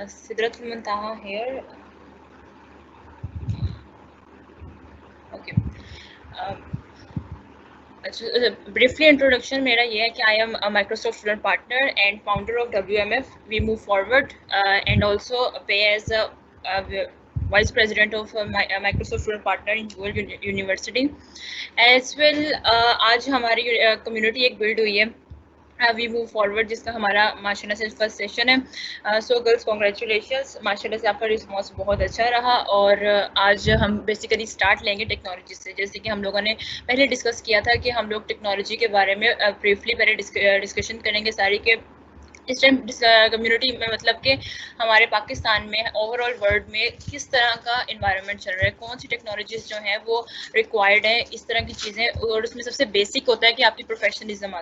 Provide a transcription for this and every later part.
सिदरतुल Muntaha here. Okay. Briefly introduction मेरा ये है कि I am a Microsoft student partner and founder of WMF. We move forward and also pay as a vice president of Microsoft student partner in Jewel University. As well, आज हमारी community एक build हुई है. We move forward जिसका हमारा माशाल्लाह से first session है. सो गर्ल्स कॉन्ग्रेचुलेशंस, माशाल्लाह से आपका रिस्पॉन्स बहुत अच्छा रहा. और आज हम बेसिकली स्टार्ट लेंगे टेक्नोलॉजी से. जैसे कि हम लोगों ने पहले डिस्कस किया था कि हम लोग टेक्नोलॉजी के बारे में ब्रीफली पहले डिस्कशन करेंगे सारी के इस टाइम कम्युनिटी में, मतलब कि हमारे पाकिस्तान में ओवरऑल वर्ल्ड में किस तरह का इन्वायरमेंट चल रहा है, कौन सी टेक्नोलॉजीज जो हैं वो रिक्वायर्ड है, इस तरह की चीज़ें. और उसमें सबसे बेसिक होता है कि आपकी प्रोफेशनलिज्म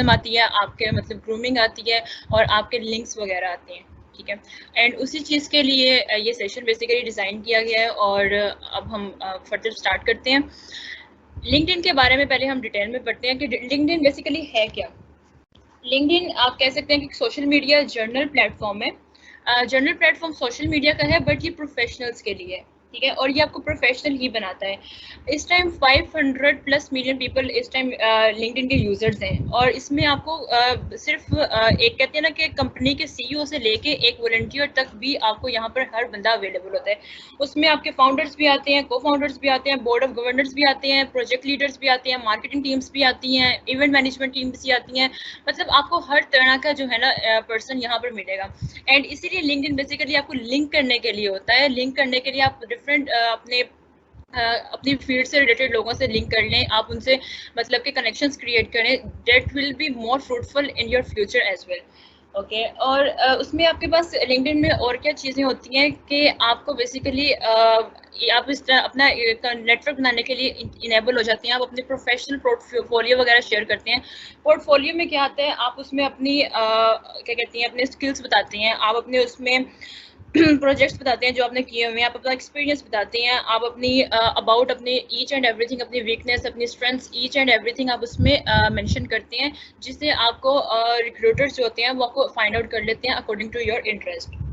आती है, आपके मतलब ग्रूमिंग आती है और आपके लिंक्स वगैरह आते हैं. ठीक है. एंड उसी चीज़ के लिए ये सेशन बेसिकली डिज़ाइन किया गया है. और अब हम फर्दर स्टार्ट करते हैं. लिंक्डइन के बारे में पहले हम डिटेल में पढ़ते हैं कि लिंक्डइन बेसिकली है क्या. लिंक्डइन आप कह सकते हैं कि सोशल मीडिया जर्नल प्लेटफॉर्म है. जर्नल प्लेटफॉर्म सोशल मीडिया का है, बट ये प्रोफेशनल्स के लिए है. ठीक है. और ये आपको प्रोफेशनल ही बनाता है. इस टाइम 500+ मिलियन पीपल इस टाइम लिंक्डइन के यूजर्स हैं. और इसमें आपको सिर्फ एक कहते हैं ना कि कंपनी के सीईओ से लेके एक वॉलंटियर तक भी आपको यहाँ पर हर बंदा अवेलेबल होता है. उसमें आपके फाउंडर्स भी आते हैं, को फाउंडर्स भी आते हैं, बोर्ड ऑफ गवर्नर्स भी आते हैं, प्रोजेक्ट लीडर्स भी आते हैं, मार्केटिंग टीम्स भी आती हैं, इवेंट मैनेजमेंट टीम्स भी आती हैं. मतलब आपको हर तरह का जो है ना पर्सन यहाँ पर मिलेगा. एंड इसीलिए लिंक्डइन बेसिकली आपको लिंक करने के लिए होता है. लिंक करने के लिए आप डिफरेंट अपनी फील्ड से रिलेटेड लोगों से लिंक कर लें, आप उनसे मतलब के कनेक्शंस क्रिएट करें. That will be more fruitful in your future as well. Okay. और उसमें आपके पास लिंक्डइन में और क्या चीज़ें होती हैं कि आपको बेसिकली आप इस तरह अपना नेटवर्क बनाने के लिए इनेबल हो जाती हैं. आप अपने प्रोफेशनल पोर्टफोलियो वगैरह शेयर करते हैं. पोर्टफोलियो में क्या आता है, आप उसमें अपनी क्या कहती हैं, अपने स्किल्स बताते हैं, आप अपने उसमें प्रोजेक्ट्स बताते हैं जो आपने किए हुए हैं, आप अपना एक्सपीरियंस बताते हैं, आप अपनी अबाउट अपने ईच एंड एवरीथिंग, अपनी वीकनेस, अपनी स्ट्रेंथ्स, ईच एंड एवरीथिंग आप उसमें मेंशन करते हैं, जिससे आपको रिक्रूटर्स जो होते हैं वो आपको फाइंड आउट कर लेते हैं according to your interest.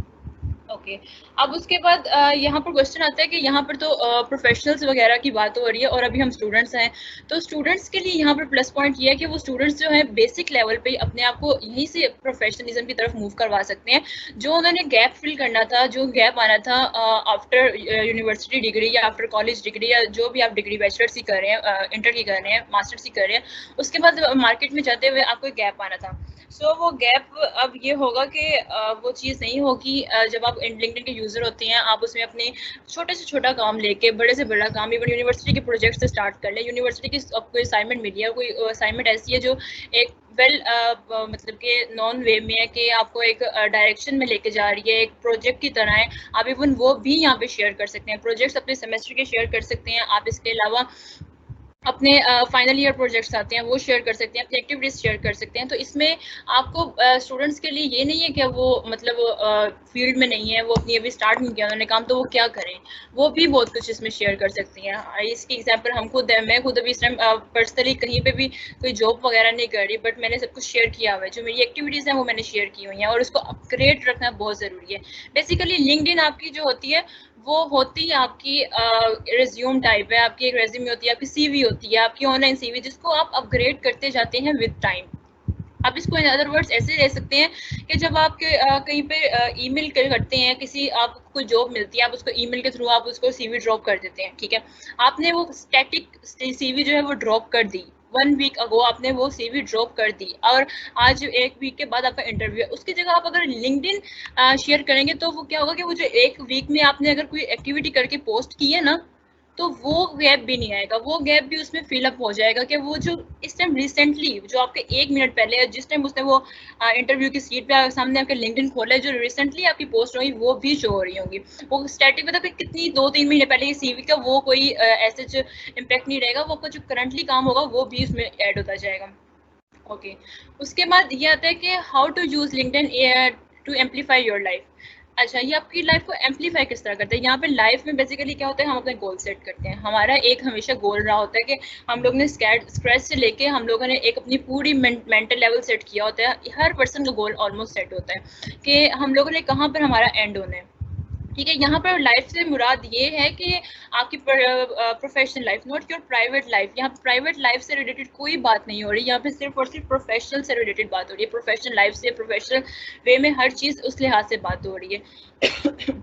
Okay. अब उसके बाद यहाँ पर क्वेश्चन आता है कि यहाँ पर तो प्रोफेशनल्स वगैरह की बात हो रही है और अभी हम स्टूडेंट्स हैं. तो स्टूडेंट्स के लिए यहाँ पर प्लस पॉइंट ये है कि वो स्टूडेंट्स जो हैं बेसिक लेवल पे अपने आप को यहीं से प्रोफेशनलिज्म की तरफ मूव करवा सकते हैं. जो उन्होंने गैप फिल करना था, जो गैप आना था आफ्टर यूनिवर्सिटी डिग्री या आफ्टर कॉलेज डिग्री या जो भी आप डिग्री बैचलर्स की कर रहे हैं, इंटर की कर रहे हैं, मास्टर्स की कर रहे हैं, उसके बाद मार्केट में जाते हुए आपको गैप आना था. सो वो गैप अब ये होगा कि वो चीज़ नहीं होगी. जब आप लिंक्डइन के यूज़र होते हैं, आप उसमें अपने छोटे से छोटा काम लेके बड़े से बड़ा काम इवन यूनिवर्सिटी के प्रोजेक्ट से स्टार्ट कर लें. यूनिवर्सिटी की आपको असाइनमेंट मिली है, कोई असाइनमेंट ऐसी है जो एक मतलब कि नॉन वे में है कि आपको एक डायरेक्शन में लेके जा रही है, एक प्रोजेक्ट की तरह है. आप इवन वो भी यहाँ पे शेयर कर सकते हैं. प्रोजेक्ट्स अपने सेमेस्टर के शेयर कर सकते हैं. आप इसके अलावा अपने फाइनल ईयर प्रोजेक्ट्स आते हैं वो शेयर कर सकते हैं, अपनी एक्टिविटीज शेयर कर सकते हैं. तो इसमें आपको स्टूडेंट्स के लिए ये नहीं है कि वो मतलब फील्ड में नहीं है, वो अपनी अभी स्टार्ट नहीं किया उन्होंने काम, तो वो क्या करें, वो भी बहुत कुछ इसमें शेयर कर सकती हैं. इसकी एग्जांपल मैं खुद अभी इस टाइम पर्सनली कहीं पे भी कोई जॉब वगैरह नहीं कर रही, बट मैंने सब कुछ शेयर किया हुआ है. जो मेरी एक्टिविटीज़ हैं वो मैंने शेयर की हुई हैं और उसको अपग्रेड रखना बहुत ज़रूरी है. बेसिकली लिंक्डइन आपकी जो होती है वो होती है आपकी रिज्यूम टाइप है, आपकी एक रेज्यूमे होती है, आपकी सीवी होती है, आपकी ऑनलाइन सीवी, जिसको आप अपग्रेड करते जाते हैं विद टाइम. आप इसको इन अदर वर्ड्स ऐसे ले सकते हैं कि जब आप कहीं पे ईमेल करते हैं, किसी आपको कोई जॉब मिलती है, आप उसको ईमेल के थ्रू आप उसको सीवी ड्रॉप कर देते हैं. ठीक है. आपने वो स्टैटिक सीवी जो है वो ड्रॉप कर दी 1 वीक अगो, आपने वो सीवी ड्रॉप कर दी और आज 1 वीक के बाद आपका इंटरव्यू है. उसकी जगह आप अगर लिंक्डइन शेयर करेंगे तो वो क्या होगा कि वो जो 1 वीक में आपने अगर कोई एक्टिविटी करके पोस्ट की है ना, तो वो गैप भी नहीं आएगा, वो गैप भी उसमें फिलअप हो जाएगा कि वो जो इस टाइम रिसेंटली जो आपके 1 मिनट पहले जिस टाइम उसने वो इंटरव्यू की सीट पे सामने आपके लिंक्डइन खोला है, जो रिसेंटली आपकी पोस्ट होगी वो भी शो हो रही होंगी. वो स्टैटिक मतलब कितनी 2-3 महीने पहले ये सीवी का वो कोई ऐसे जो इम्पैक्ट नहीं रहेगा, वो जो करंटली काम होगा वो भी उसमें ऐड होता जाएगा. ओके. उसके बाद ये आता है कि how to use LinkedIn to amplify your life. अच्छा, ये आपकी लाइफ को एम्पलीफाई किस तरह करता है? यहाँ पे लाइफ में बेसिकली क्या होता है, हम अपने गोल सेट करते हैं। हमारा एक हमेशा गोल रहा होता है कि हम लोग ने स्क्रैच से लेके हम लोगों ने एक अपनी पूरी मेंटल लेवल सेट किया होता है। हर पर्सन का गोल ऑलमोस्ट सेट होता है कि हम लोगों ने कहाँ पर हमारा एंड होना है। ठीक है, यहाँ पर लाइफ से मुराद ये है कि आपकी professional life, not your private life. यहाँ प्राइवेट लाइफ से रिलेटेड कोई बात नहीं हो रही, यहाँ पे सिर्फ और सिर्फ प्रोफेशनल से रिलेटेड बात हो रही है। प्रोफेशनल लाइफ से, प्रोफेशनल वे में हर चीज़ उस लिहाज से बात हो रही है।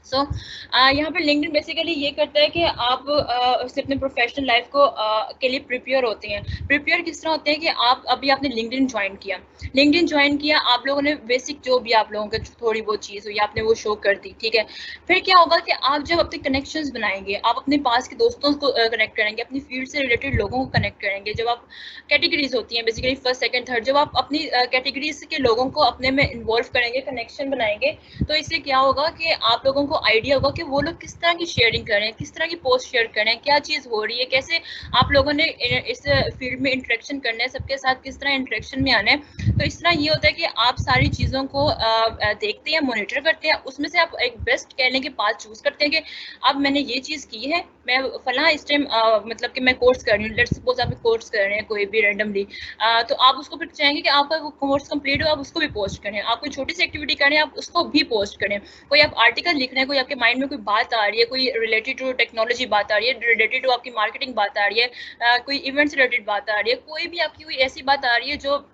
सो यहाँ पर लिंक्डइन बेसिकली ये करता है कि आप उससे अपने प्रोफेशनल लाइफ को के लिए प्रिपेयर होते हैं। प्रिपेयर किस तरह होते हैं कि आप अभी आपने लिंक्डइन ज्वाइन किया, आप लोगों ने बेसिक जो भी आप लोगों का थोड़ी बहुत चीज़ हुई आपने वो शो कर दी, ठीक है। फिर क्या होगा कि आप जब अपने कनेक्शंस बनाएंगे, आप अपने पास के दोस्तों को कनेक्ट करेंगे, अपनी फील्ड से रिलेटेड लोगों को कनेक्ट करेंगे। जब आप कैटेगरीज होती हैं बेसिकली फर्स्ट सेकंड थर्ड, जब आप अपनी कैटेगरीज के लोगों को अपने में इन्वॉल्व करेंगे, कनेक्शन बनाएंगे, तो इससे क्या होगा कि आप लोगों को आइडिया होगा कि वो लोग किस तरह की शेयरिंग कर रहे हैं, किस तरह की पोस्ट शेयर कर रहे हैं, क्या चीज़ हो रही है, कैसे आप लोगों ने इस फील्ड में इंटरेक्शन करना है, सबके साथ किस तरह इंटरेक्शन में आना है। तो इस तरह ये होता है कि आप सारी चीज़ों को देखते हैं, मॉनिटर करते हैं, उसमें से आप एक बेस्ट कहने के पाथ चूज करते हैं कि अब मैंने ये चीज़ की है, मैं फला इस टाइम मतलब कि मैं कोर्स कर रही हूँ। लेट्स सपोज आप कोर्स कर रहे हैं कोई भी रैंडमली, तो आप उसको फिर चाहेंगे कि आपका वो कोर्स कंप्लीट हो, आप उसको भी पोस्ट करें। आप कोई छोटी सी एक्टिविटी करें, आप उसको भी पोस्ट करें। कोई आप आर्टिकल लिख रहे हैं, कोई आपके माइंड में कोई बात आ रही है, कोई रिलेटेड टू टेक्नोलॉजी बात आ रही है, रिलेटेड टू आपकी मार्केटिंग बात आ रही है, कोई इवेंट से रिलेटेड बात आ रही है, कोई भी आपकी कोई ऐसी बात आ रही है जो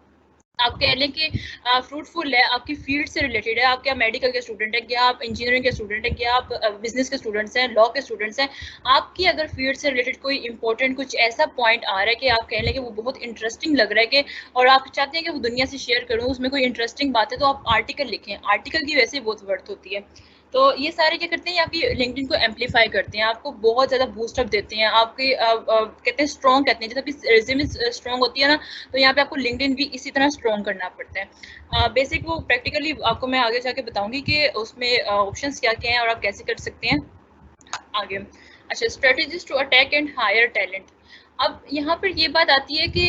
आप कह लें कि फ्रूटफुल है, आपकी फील्ड से रिलेटेड है। आप क्या मेडिकल के स्टूडेंट हैं, क्या आप इंजीनियरिंग के स्टूडेंट हैं, क्या आप बिजनेस के स्टूडेंट्स हैं, लॉ के स्टूडेंट्स हैं। आपकी अगर फील्ड से रिलेटेड कोई इंपॉर्टेंट कुछ ऐसा पॉइंट आ रहा है कि आप कह लें कि वो बहुत इंटरेस्टिंग लग रहा है कि, और आप चाहते हैं कि वो दुनिया से शेयर करूँ, उसमें कोई इंटरेस्टिंग बात है, तो आप आर्टिकल लिखें। आर्टिकल की वैसे ही बहुत वर्थ होती है। तो ये सारे क्या करते हैं, आपकी लिंक्डइन को एम्पलीफाई करते हैं, आपको बहुत ज़्यादा बूस्टअप देते हैं, आपके कहते हैं स्ट्रॉन्ग, कहते हैं जैसे आपकी रिज्यूम स्ट्रॉन्ग होती है ना, तो यहाँ पे आपको लिंक्डइन भी इसी तरह स्ट्रॉन्ग करना पड़ता है। बेसिक वो प्रैक्टिकली आपको मैं आगे जाके बताऊंगी कि उसमें ऑप्शंस क्या क्या हैं और आप कैसे कर सकते हैं आगे। अच्छा, strategies to attack and hire talent. अब यहाँ पर ये बात आती है कि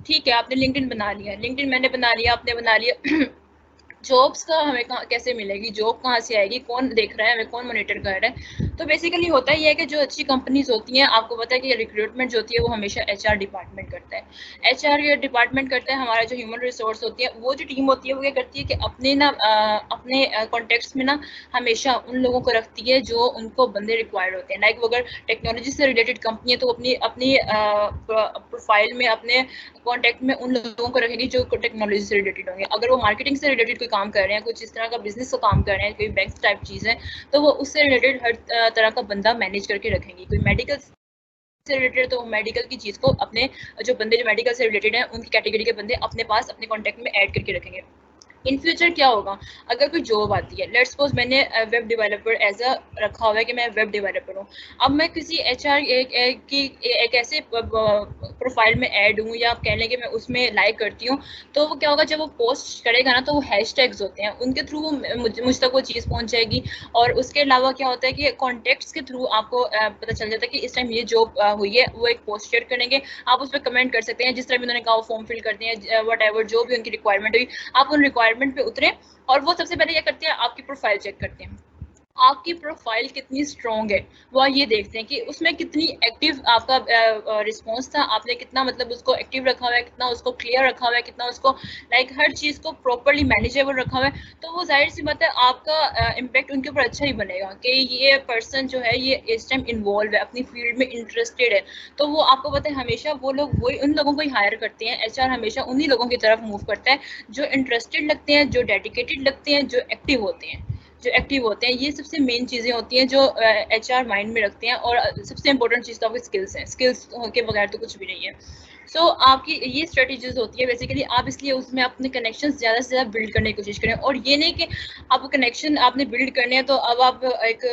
ठीक है, आपने लिंक्डइन बना लिया, लिंक्डइन मैंने बना लिया, आपने बना लिया। जॉब्स का हमें कैसे मिलेगी, जॉब कहाँ से आएगी, कौन देख रहा है हमें, कौन मॉनिटर कर रहा है। तो बेसिकली होता ही है कि जो अच्छी कंपनीज होती हैं, आपको पता है कि रिक्रूटमेंट जो होती है वो हमेशा एचआर डिपार्टमेंट करता है। एचआर डिपार्टमेंट करता है, हमारा जो ह्यूमन रिसोर्स होती है, वो जो टीम होती है वो क्या करती है कि अपने ना अपने कॉन्टेक्ट्स में ना हमेशा उन लोगों को रखती है जो उनको बंदे रिक्वायर्ड होते हैं। लाइक वो अगर टेक्नोलॉजी से रिलेटेड कंपनी है तो अपनी अपनी प्रोफाइल में, अपने कॉन्टेक्ट में उन लोगों को रखेंगे जो टेक्नोलॉजी से रिलेटेड होंगे। अगर वो मार्केटिंग से रिलेटेड कोई काम कर रहे हैं, कुछ इस तरह का बिजनेस का काम कर रहे हैं, कोई बैंक टाइप चीज़ है, तो वो उससे रिलेटेड हर तरह का बंदा मैनेज करके रखेंगी। कोई मेडिकल से रिलेटेड तो मेडिकल की चीज़ को अपने जो बंदे जो मेडिकल से रिलेटेड हैं उनकी कैटेगरी के बंदे अपने पास अपने कॉन्टैक्ट में ऐड करके रखेंगे। इन फ्यूचर क्या होगा, अगर कोई जॉब आती है, लेट्स सपोज मैंने वेब डेवलपर एज अ रखा हुआ है कि मैं वेब डेवलपर हूँ। अब मैं किसी एचआर की एक ऐसे प्रोफाइल में ऐड हूँ, या आप कह लें कि मैं उसमें लाइक करती हूँ, तो वो क्या होगा, जब वो पोस्ट करेगा ना, तो वो हैशटैग्स होते हैं, उनके थ्रू वो मुझ तक वो चीज़ पहुँच जाएगी। और उसके अलावा क्या होता है कि कॉन्टेक्ट्स के थ्रू आपको पता चल जाता है कि इस टाइम ये जॉब हुई है, वो एक पोस्ट शेयर करेंगे, आप उस पर कमेंट कर सकते हैं, जिस तरह भी उन्होंने कहा वो फॉर्म फिल करते हैं, वट एवर जो भी उनकी रिक्वायरमेंट हुई, आप उन रिक्वायरमेंट पे उतरे। और वो सबसे पहले क्या करते हैं, आपकी प्रोफाइल चेक करते हैं, आपकी प्रोफाइल कितनी स्ट्रॉन्ग है, वो ये देखते हैं कि उसमें कितनी एक्टिव आपका रिस्पॉन्स था, आपने कितना मतलब उसको एक्टिव रखा हुआ है, कितना उसको क्लियर रखा हुआ है, कितना उसको लाइक हर चीज़ को प्रॉपरली मैनेजेबल रखा हुआ है। तो वो जाहिर सी बात है आपका इम्पैक्ट उनके ऊपर अच्छा ही बनेगा कि ये पर्सन जो है ये इस टाइम इन्वॉल्व है, अपनी फील्ड में इंटरेस्टेड है। तो वो आपको पता है हमेशा वो लोग वही उन लोगों को ही हायर करते हैं, एचआर हमेशा उन्हीं लोगों की तरफ मूव करता है जो इंटरेस्टेड लगते हैं, जो डेडिकेटेड लगते हैं, जो एक्टिव होते हैं, ये सबसे मेन चीज़ें होती हैं जो एचआर माइंड में रखते हैं। और सबसे इंपॉर्टेंट चीज़ तो आपकी स्किल्स हैं, स्किल्स के बगैर तो कुछ भी नहीं है। सो आपकी ये स्ट्रेटेजीज होती है बेसिकली, आप इसलिए उसमें अपने कनेक्शन ज़्यादा से ज़्यादा बिल्ड करने की कोशिश करें। और ये नहीं कि आपको कनेक्शन आपने बिल्ड करने हैं तो अब आप एक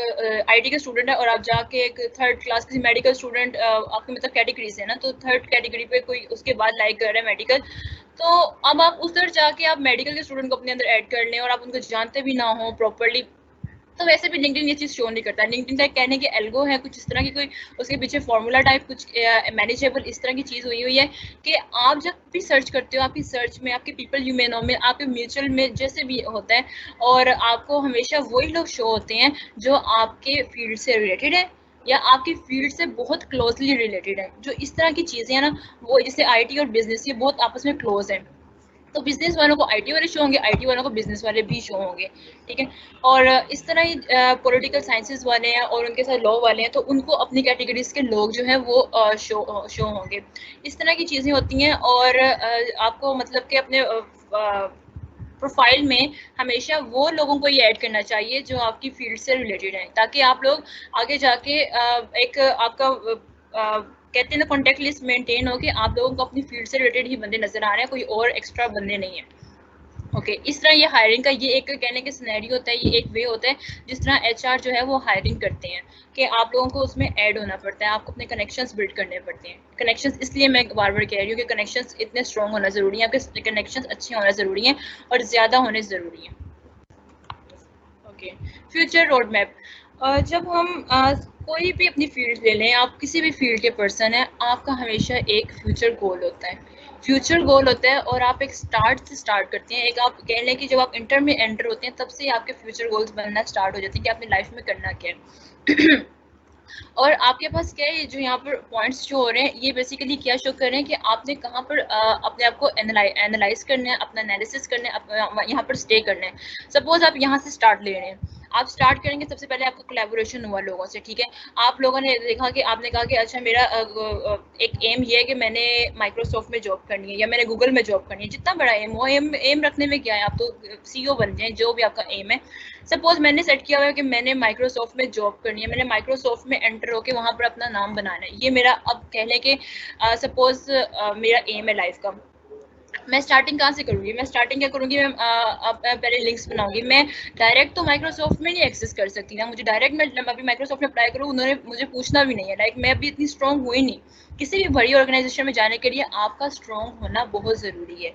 आईटी का स्टूडेंट है और आप जाके एक थर्ड क्लास किसी मेडिकल स्टूडेंट, आपकी मतलब कैटेगरीज है ना, तो थर्ड कैटेगरी पे कोई उसके बाद लाइक कर रहा है मेडिकल, तो अब आप उधर जाके आप मेडिकल के स्टूडेंट को अपने अंदर ऐड कर लें और आप उनको जानते भी ना हो प्रॉपरली, तो वैसे भी लिंक्डइन ये चीज़ शो नहीं करता। लिंक्डइन का कहने के एल्गो है कुछ इस तरह की, कोई उसके पीछे फॉर्मूला टाइप कुछ मैनेजेबल इस तरह की चीज़ हुई है कि आप जब भी सर्च करते हो, आपकी सर्च में आपके पीपल यू मे नो में, आपके म्यूचुअल में जैसे भी होता है, और आपको हमेशा वही लोग शो होते हैं जो आपके फील्ड से रिलेटेड है या आपकी फील्ड से बहुत क्लोजली रिलेटेड है। जो इस तरह की चीज़ें हैं ना, वो जैसे आईटी और बिजनेस, ये बहुत आपस में क्लोज है। तो बिजनेस वालों को आईटी वाले शो होंगे, आईटी वालों को बिजनेस वाले भी शो होंगे, ठीक है। और इस तरह ही पॉलिटिकल साइंसेज वाले हैं और उनके साथ लॉ वाले हैं, तो उनको अपनी कैटेगरीज के लोग जो हैं वो शो होंगे। इस तरह की चीज़ें होती हैं। और आपको मतलब कि अपने प्रोफाइल में हमेशा वो लोगों को ये ऐड करना चाहिए जो आपकी फील्ड से रिलेटेड हैं, ताकि आप लोग आगे जाके एक आपका कहते हैं ना कॉन्टैक्ट लिस्ट मेंटेन हो कि आप लोगों को अपनी फील्ड से रिलेटेड ही बंदे नजर आ रहे हैं, कोई और एक्स्ट्रा बंदे नहीं है। ओके, इस तरह ये हायरिंग का ये एक कहने के सिनेरियो होता है, ये एक वे होता है जिस तरह एचआर जो है वो हायरिंग करते हैं कि आप लोगों को उसमें ऐड होना पड़ता है, आपको अपने कनेक्शंस बिल्ड करने पड़ते हैं। कनेक्शंस इसलिए मैं बार बार कह रही हूँ कि कनेक्शंस इतने स्ट्रॉन्ग होना ज़रूरी है, आपके कनेक्शंस अच्छे होना ज़रूरी है और ज़्यादा होने ज़रूरी है। Okay, future road map. जब हम कोई भी अपनी फील्ड ले लें, आप किसी भी फील्ड के पर्सन हैं, आपका हमेशा एक फ्यूचर गोल होता है। फ्यूचर गोल होता है और आप एक स्टार्ट से स्टार्ट करते हैं। एक आप कह लें कि जब आप इंटर में एंटर होते हैं तब से आपके फ्यूचर गोल्स बनना स्टार्ट हो जाते हैं कि अपनी लाइफ में करना क्या है। और आपके पास क्या है, जो यहाँ पर पॉइंट्स शो हो रहे हैं, ये बेसिकली क्या शो कर रहे हैं कि आपने कहाँ पर अपने आप को एनालाइज करना है, अपना एनालिसिस करना है, यहाँ पर स्टे करना है। सपोज आप यहाँ से स्टार्ट ले रहे हैं, आप स्टार्ट करेंगे, सबसे पहले आपका कोलैबोरेशन हुआ लोगों से, ठीक है। आप लोगों ने देखा कि आपने कहा कि अच्छा मेरा एक एम ये है कि मैंने माइक्रोसॉफ्ट में जॉब करनी है या मैंने गूगल में जॉब करनी है। जितना बड़ा एम हो, एम रखने में क्या है, आप तो सीईओ बन जाए, जो भी आपका एम है। सपोज मैंने सेट किया हुआ है कि मैंने माइक्रोसॉफ्ट में जॉब करनी है, मैंने माइक्रोसॉफ्ट में एंटर होकर वहां पर अपना नाम बनाना है, ये मेरा अब कह लें कि सपोज मेरा एम है लाइफ का। मैं स्टार्टिंग कहाँ से करूँगी, मैं स्टार्टिंग क्या करूँगी, मैं पहले लिंक्स बनाऊंगी। मैं डायरेक्ट तो माइक्रोसॉफ्ट में नहीं एक्सेस कर सकती ना, मुझे डायरेक्ट मैं अभी माइक्रोसॉफ्ट में अप्लाई करूँ, उन्होंने मुझे पूछना भी नहीं है। लाइक मैं अभी इतनी स्ट्रॉन्ग हुई नहीं। किसी भी बड़ी ऑर्गेनाइजेशन में जाने के लिए आपका स्ट्रॉन्ग होना बहुत ज़रूरी है।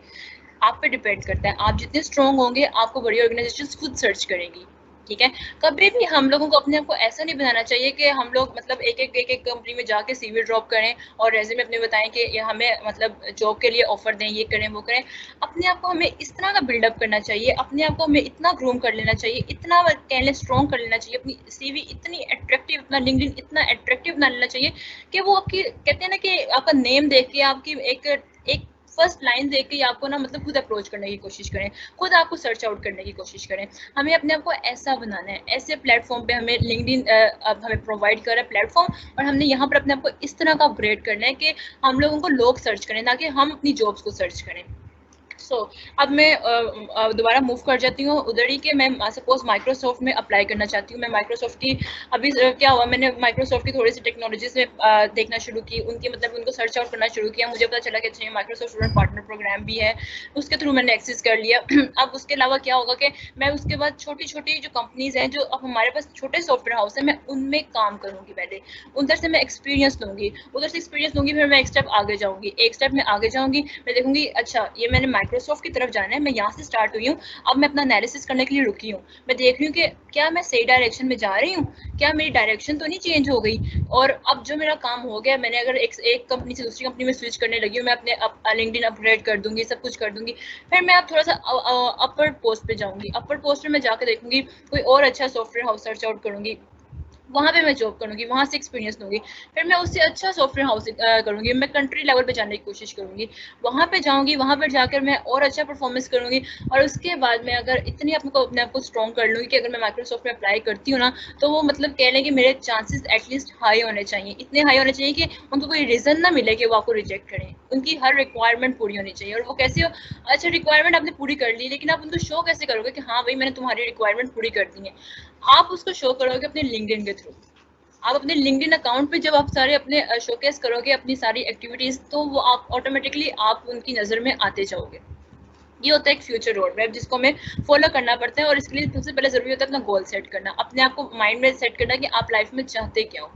आप पे डिपेंड करता है, आप जितने स्ट्रॉन्ग होंगे आपको बड़ी ऑर्गेनाइजेशन खुद सर्च करेंगी, ठीक है। कभी भी हम लोगों को अपने आप को ऐसा नहीं बनाना चाहिए कि हम लोग मतलब एक कंपनी में जाके सीवी ड्रॉप करें और रेज्यूमे अपने बताएं कि ये हमें मतलब जॉब के लिए ऑफर दें, ये करें वो करें। अपने आप को हमें इस तरह का बिल्डअप करना चाहिए, अपने आप को हमें इतना ग्रूम कर लेना चाहिए, इतना कह लें स्ट्रॉन्ग कर लेना चाहिए, अपनी सीवी इतनी अट्रैक्टिव, अपना लिंक्डइन इतना अट्रैक्टिव बना लेना चाहिए कि वो आपकी कहते हैं ना कि आपका नेम देख के आपकी एक फर्स्ट लाइन देख के आपको ना मतलब खुद अप्रोच करने की कोशिश करें, खुद आपको सर्च आउट करने की कोशिश करें। हमें अपने आप को ऐसा बनाना है, ऐसे प्लेटफॉर्म पे हमें लिंक्डइन अब हमें प्रोवाइड कर रहा है प्लेटफॉर्म, और हमने यहाँ पर अपने आप को इस तरह का अपग्रेड करना है कि हम लोगों को लोग सर्च करें, ना कि हम अपनी जॉब्स को सर्च करें। अब मैं दोबारा मूव कर जाती हूँ उधर ही कि मैं सपोज माइक्रोसॉफ्ट में अप्लाई करना चाहती हूँ। मैं माइक्रोसॉफ्ट की अभी क्या हुआ, मैंने माइक्रोसॉफ्ट की थोड़ी सी टेक्नोलॉजीज में देखना शुरू की, उनकी मतलब उनको सर्च आउट करना शुरू किया। मुझे पता चला कि अच्छा माइक्रोसॉफ्ट स्टूडेंट पार्टनर प्रोग्राम भी है, उसके थ्रू मैंने एक्सेस कर लिया। अब उसके अलावा क्या होगा कि मैं उसके बाद छोटी छोटी जो कंपनीज हैं, जो अब हमारे पास छोटे सॉफ्टवेयर हाउस है, मैं उनमें काम करूँगी। पहले उधर से मैं एक्सपीरियंस लूँगी, उधर से एक्सपीरियंस लूँगी, फिर मैं एक स्टेप आगे जाऊँगी, एक स्टेप में आगे जाऊँगी, मैं देखूँगी अच्छा ये मैंने माइक्रोसॉफ्ट की तरफ जाना है, मैं यहाँ से स्टार्ट हुई हूँ, अब मैं अपना एनालिसिस करने के लिए रुकी हूँ। मैं देख रही हूँ कि क्या मैं सही डायरेक्शन में जा रही हूँ, क्या मेरी डायरेक्शन तो नहीं चेंज हो गई। और अब जो मेरा काम हो गया, मैंने अगर एक कंपनी से दूसरी कंपनी में स्विच करने लगी हूँ, मैं अपने लिंक्डइन अपग्रेड कर दूंगी, सब कुछ कर दूंगी। फिर मैं अब थोड़ा सा अपर पोस्ट पे जाऊंगी, अपर पोस्ट में मैं जाकर देखूंगी कोई और अच्छा सॉफ्टवेयर हाउस सर्च आउट करूंगी, वहाँ पे मैं जॉब करूँगी, वहाँ से एक्सपीरियंस लूँगी। फिर मैं उससे अच्छा सॉफ्टवेयर हाउस करूँगी, मैं कंट्री लेवल पे जाने की कोशिश करूँगी, वहाँ पे जाऊँगी, वहाँ पर जाकर मैं और अच्छा परफॉर्मेंस करूँगी। और उसके बाद मैं अगर इतनी अपने आप को स्ट्रॉन्ग कर लूँगी कि अगर मैं माइक्रोसॉफ्ट में अप्लाई करती हूँ ना, तो वो मतलब कह लें कि मेरे चांसेस एटलीस्ट हाई होने चाहिए, इतने हाई होने चाहिए कि उनको कोई रीज़न ना मिले कि वो आपको रिजेक्ट करें। उनकी हर रिक्वायरमेंट पूरी होनी चाहिए। और वो कैसी हो, अच्छा रिक्वायरमेंट आपने पूरी कर ली, लेकिन आप उनको शो कैसे करोगे कि हाँ भाई मैंने तुम्हारी रिक्वायरमेंट पूरी कर दी है। आप उसको शो करोगे अपने लिंक्डइन के थ्रू। आप अपने लिंक्डइन अकाउंट पे जब आप सारे अपने शोकेस करोगे अपनी सारी एक्टिविटीज, तो वो आप ऑटोमेटिकली आप उनकी नज़र में आते जाओगे। ये होता है एक फ्यूचर रोड मैप जिसको हमें फॉलो करना पड़ता है। और इसके लिए सबसे पहले जरूरी होता है अपना गोल सेट करना, अपने आप को माइंड में सेट करना कि आप लाइफ में चाहते क्या हो।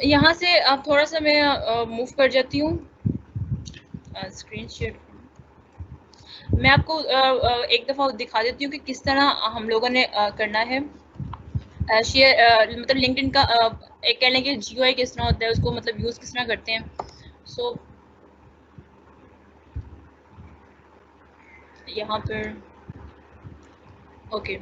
यहाँ से आप थोड़ा सा मैं मूव कर जाती हूँ, स्क्रीन शेयर। मैं आपको एक दफ़ा दिखा देती हूँ कि किस तरह हम लोगों ने करना है शेयर, मतलब लिंक्डइन का एक कह लें कि जीयूआई किस तरह होता है, उसको मतलब यूज़ किस तरह करते हैं। सो यहाँ पर ओके,